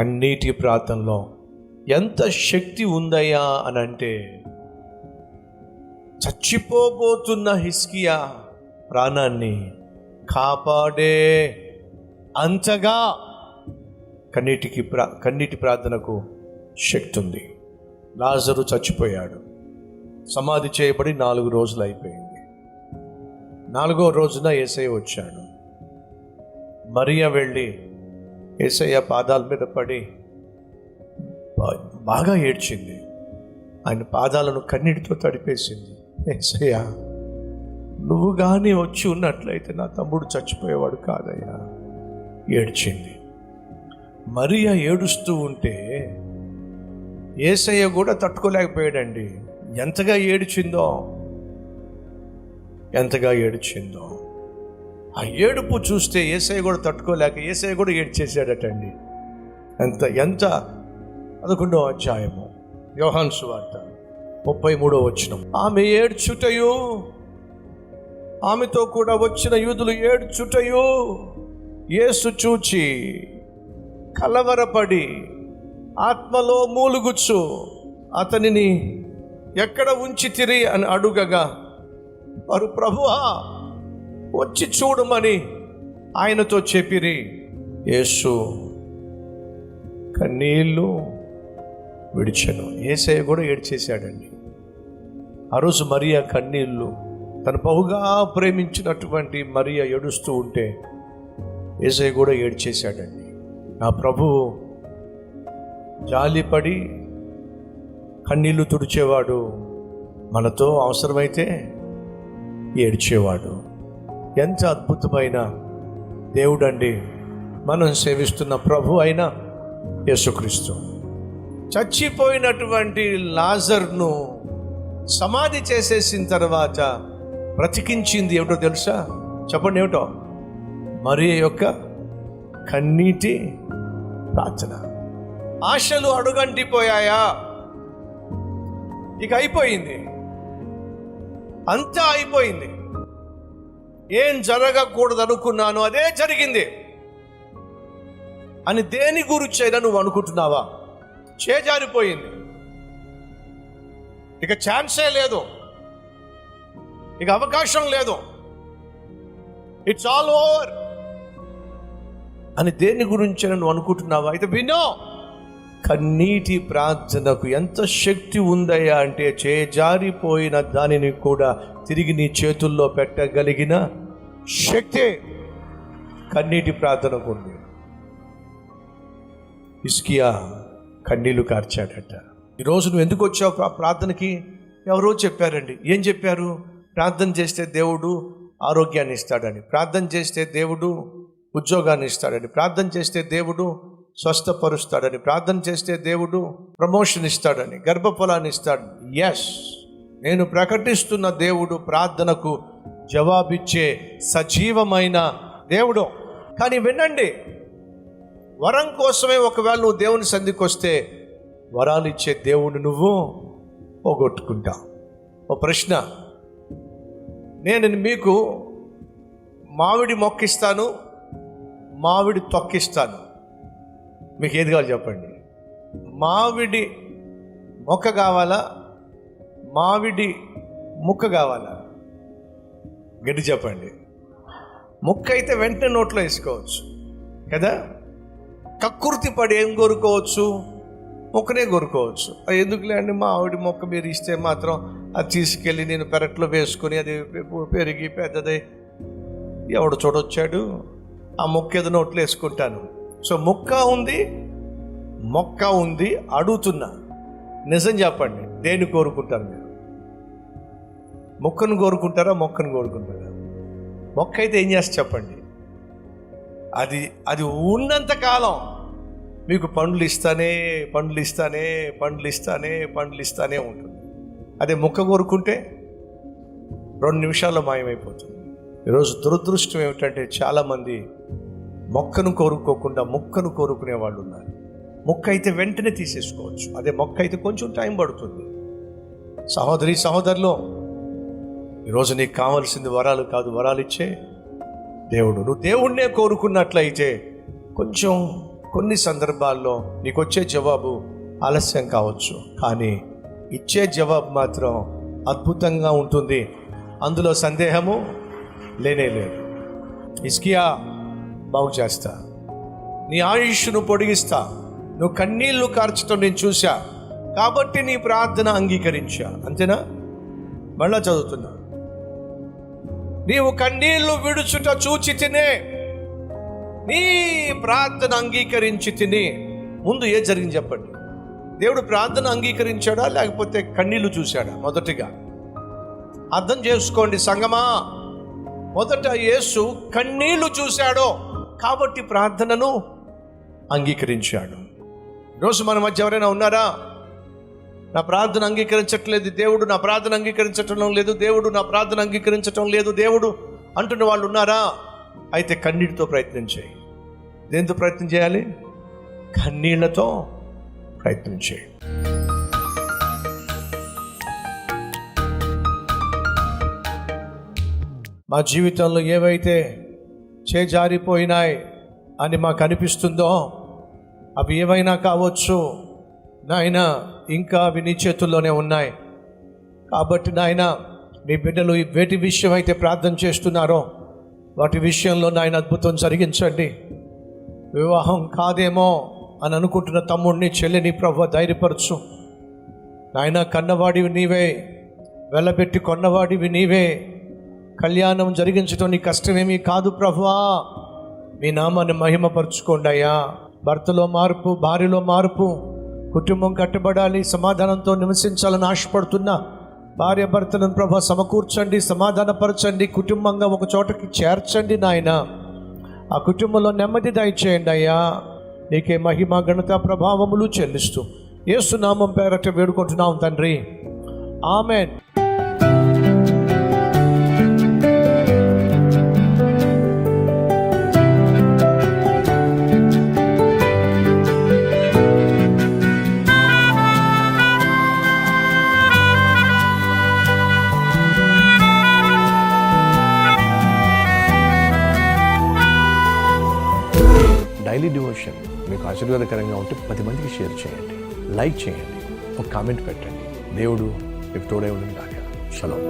కన్నీటి ప్రార్థనలో ఎంత శక్తి ఉందయ్యా అని అంటే, చచ్చిపోబోతున్న హిజ్కియా ప్రాణాన్ని కాపాడే అంతగా కన్నీటి ప్రార్థనకు శక్తి ఉంది. లాజరు చచ్చిపోయాడు, సమాధి చేయబడి 4 రోజులు అయిపోయింది. 4వ రోజున యేసయ్య వచ్చాడు. మరియ వెళ్ళి యేసయ్య పాదాల మీద పడి బాగా ఏడ్చింది. ఆయన పాదాలను కన్నీటితో తడిపేసింది. యేసయ్య, నువ్వు కానీ వచ్చి ఉన్నట్లయితే నా తమ్ముడు చచ్చిపోయేవాడు కాదయ్యా. ఏడ్చింది. మరియ ఏడుస్తూ ఉంటే యేసయ్య కూడా తట్టుకోలేకపోయాడండి. ఎంతగా ఏడ్చిందో ఆ ఏడుపు చూస్తే యేసయ్య కూడా తట్టుకోలేక యేసయ్య కూడా ఏడ్చేసాడటండి. ఎంత 11వ అధ్యాయము యోహాను సువార్త 33వ వచనం. ఆమె ఏడ్చుటయు, ఆమెతో కూడా వచ్చిన యూదులు ఏడ్చుటయు యేసు చూచి కలవరపడి ఆత్మలో మూలుగుచ్చు అతనిని ఎక్కడ ఉంచితిరి అని అడుగగా, వారు ప్రభువా వచ్చి చూడమని ఆయనతో చెప్పిరి. యేసు కన్నీళ్ళు విడిచెను. యేసయ్య కూడా ఏడ్చేశాడండి. ఆ రోజు మరియ కన్నీళ్ళు, తను బహుగా ప్రేమించినటువంటి మరియ ఏడుస్తూ ఉంటే యేసయ్య కూడా ఏడ్చేశాడండి. నా ప్రభువు జాలిపడి కన్నీళ్లు తుడిచేవాడు, మనతో అవసరమైతే ఏడ్చేవాడు. ఎంత అద్భుతమైన దేవుడండి మనం సేవిస్తున్న ప్రభు అయిన యేసుక్రీస్తు. చచ్చిపోయినటువంటి లాజర్ను సమాధి చేసేసిన తర్వాత బ్రతికించింది ఏమిటో తెలుసా? చెప్పండి, ఏమిటో? మరియ యొక్క కన్నీటి ప్రార్థన. ఆశలు అడుగంటిపోయాయా? ఇక అయిపోయింది, అంతా అయిపోయింది. ఏం జరగకూడదు అనుకున్నాను అదే జరిగింది అని దేని గురించైనా నువ్వు అనుకుంటున్నావా? చేజారిపోయింది, ఇక ఛాన్సే లేదు, ఇక అవకాశం లేదు, ఇట్స్ ఆల్ ఓవర్ అని దేని గురించైనా నువ్వు అనుకుంటున్నావా? అయితే వినో, కన్నీటి ప్రార్థనకు ఎంత శక్తి ఉందయ్యా అంటే, చేజారిపోయిన దానిని కూడా తిరిగి నీ చేతుల్లో పెట్టగలిగిన శక్తి కన్నీటి ప్రార్థనకు ఉంది. హిజ్కియా కన్నీళ్లు కార్చాడట. ఈరోజు నువ్వు ఎందుకు వచ్చావు ప్రార్థనకి? ఎవరో చెప్పారండి. ఏం చెప్పారు? ప్రార్థన చేస్తే దేవుడు ఆరోగ్యాన్ని ఇస్తాడని, ప్రార్థన చేస్తే దేవుడు ఉద్యోగాన్ని ఇస్తాడని, ప్రార్థన చేస్తే దేవుడు స్వస్థపరుస్తాడని, ప్రార్థన చేస్తే దేవుడు ప్రమోషన్ ఇస్తాడని, గర్భఫలాన్ని ఇస్తాడు. ఎస్, నేను ప్రకటిస్తున్న దేవుడు ప్రార్థనకు జవాబిచ్చే సజీవమైన దేవుడు. కానీ వినండి, వరం కోసమే ఒకవేళ నువ్వు దేవుని సన్నిధికి వస్తే వరాలు ఇచ్చే దేవుడు నువ్వు పోగొట్టుకుంటావు. ఓ ప్రశ్న, నేను మీకు మామిడి మొక్కిస్తాను, మామిడి తొక్కిస్తాను, మీకు ఏది కావాలి చెప్పండి? మామిడి మొక్క కావాలా, మామిడి ముక్క కావాలా? గట్టి చెప్పండి. ముక్క అయితే వెంటనే నోట్లో వేసుకోవచ్చు కదా, కక్కుర్తి పడి ఏం కోరుకోవచ్చు? మొక్కనే కోరుకోవచ్చు. ఎందుకులే అండి, మామిడి మొక్క మీరు ఇస్తే మాత్రం అది తీసుకెళ్ళి నేను పెరట్లో వేసుకొని అది పెరిగి పెద్దదై ఎవడు చూడొచ్చాడు, ఆ మొక్క ఏదో నోట్లో వేసుకుంటాను. సో మొక్క ఉంది, అడుగుతున్నా, నిజం చెప్పండి, దేన్ని కోరుకుంటారు మీరు? మొక్కను కోరుకుంటారా, మొక్కను కోరుకుంటారా? మొక్క అయితే ఏం చేస్తా చెప్పండి, అది ఉన్నంత కాలం మీకు పండ్లు ఇస్తానే ఉంటుంది. అదే మొక్క కోరుకుంటే 2 నిమిషాల్లో మాయమైపోతుంది. ఈరోజు దురదృష్టం ఏమిటంటే చాలామంది మొక్కను కోరుకోకుండా మొక్కను కోరుకునే వాళ్ళు ఉన్నారు. మొక్క అయితే వెంటనే తీసేసుకోవచ్చు, అదే మొక్క అయితే కొంచెం టైం పడుతుంది. సహోదరి సహోదరులు, ఈరోజు నీకు కావాల్సింది వరాలు కాదు, వరాలు ఇచ్చే దేవుడు. నువ్వు దేవుణ్ణే కోరుకున్నట్లయితే కొంచెం కొన్ని సందర్భాల్లో నీకు వచ్చే జవాబు ఆలస్యం కావచ్చు, కానీ ఇచ్చే జవాబు మాత్రం అద్భుతంగా ఉంటుంది, అందులో సందేహము లేనే లేదు. హిజ్కియా బాగు చేస్తా, నీ ఆయుష్ను పొడిగిస్తా, నువ్వు కన్నీళ్లు కార్చడం నేను చూశా కాబట్టి నీ ప్రార్థన అంగీకరించా. అంతేనా? మళ్ళా చదువుతున్నా, నీవు కన్నీళ్లు విడుచుట చూచి తినే నీ ప్రార్థన అంగీకరించి తిని. ముందు ఏ జరిగింది చెప్పండి? దేవుడు ప్రార్థన అంగీకరించాడా లేకపోతే కన్నీళ్లు చూశాడా? మొదటిగా అర్థం చేసుకోండి సంగమా. మొదట యేసు కన్నీళ్లు చూశాడో కాబట్టి ప్రార్థనను అంగీకరించాడు. ఈరోజు మన మధ్య ఎవరైనా ఉన్నారా? నా ప్రార్థన అంగీకరించట్లేదు దేవుడు, నా ప్రార్థన అంగీకరించటం లేదు దేవుడు, నా ప్రార్థన అంగీకరించటం లేదు దేవుడు అంటున్న వాళ్ళు ఉన్నారా? అయితే కన్నీటితో ప్రయత్నం చేయి. దేంతో ప్రయత్నం చేయాలి? కన్నీళ్లతో ప్రయత్నం చేయి. మా జీవితంలో ఏవైతే చేజారిపోయినాయి అని మాకు అనిపిస్తుందో అవి ఏవైనా కావచ్చు నాయన, ఇంకా అవి నీ చేతుల్లోనే ఉన్నాయి. కాబట్టి నాయన, మీ బిడ్డలు వేటి విషయం అయితే ప్రార్థన చేస్తున్నారో వాటి విషయంలో నాయన అద్భుతం జరిగించండి. వివాహం కాదేమో అని అనుకుంటున్న తమ్ముడిని చెల్లిని ప్రభువా ధైర్యపరచు నాయన. కన్నవాడివి నీవే, వెళ్ళబెట్టి కొన్నవాడివి నీవే. కళ్యాణం జరిగించడం నీ కష్టమేమీ కాదు ప్రభువా. మీ నామాన్ని మహిమపరచుకోండి అయ్యా. భర్తలో మార్పు, భార్యలో మార్పు, కుటుంబం కట్టబడాలి, సమాధానంతో నివసించాలని ఆశపడుతున్నా భార్య భర్తలను ప్రభు సమకూర్చండి, సమాధానపరచండి, కుటుంబంగా ఒక చోటకి చేర్చండి నాయన. ఆ కుటుంబంలో నెమ్మది దయచేయండి అయ్యా. నీకే మహిమ ఘనత ప్రభావములు చెల్లిస్తూ యేసు నామం పేరట వేడుకుంటున్నాం తండ్రి, ఆమెన్. డైలీ డివోషన్ మీకు ఆశీర్వాదకరంగా ఉంటే 10 మందికి షేర్ చేయండి, లైక్ చేయండి, ఒక కామెంట్ పెట్టండి. దేవుడు మీకు తోడై ఉండును గాక. షలోమ్.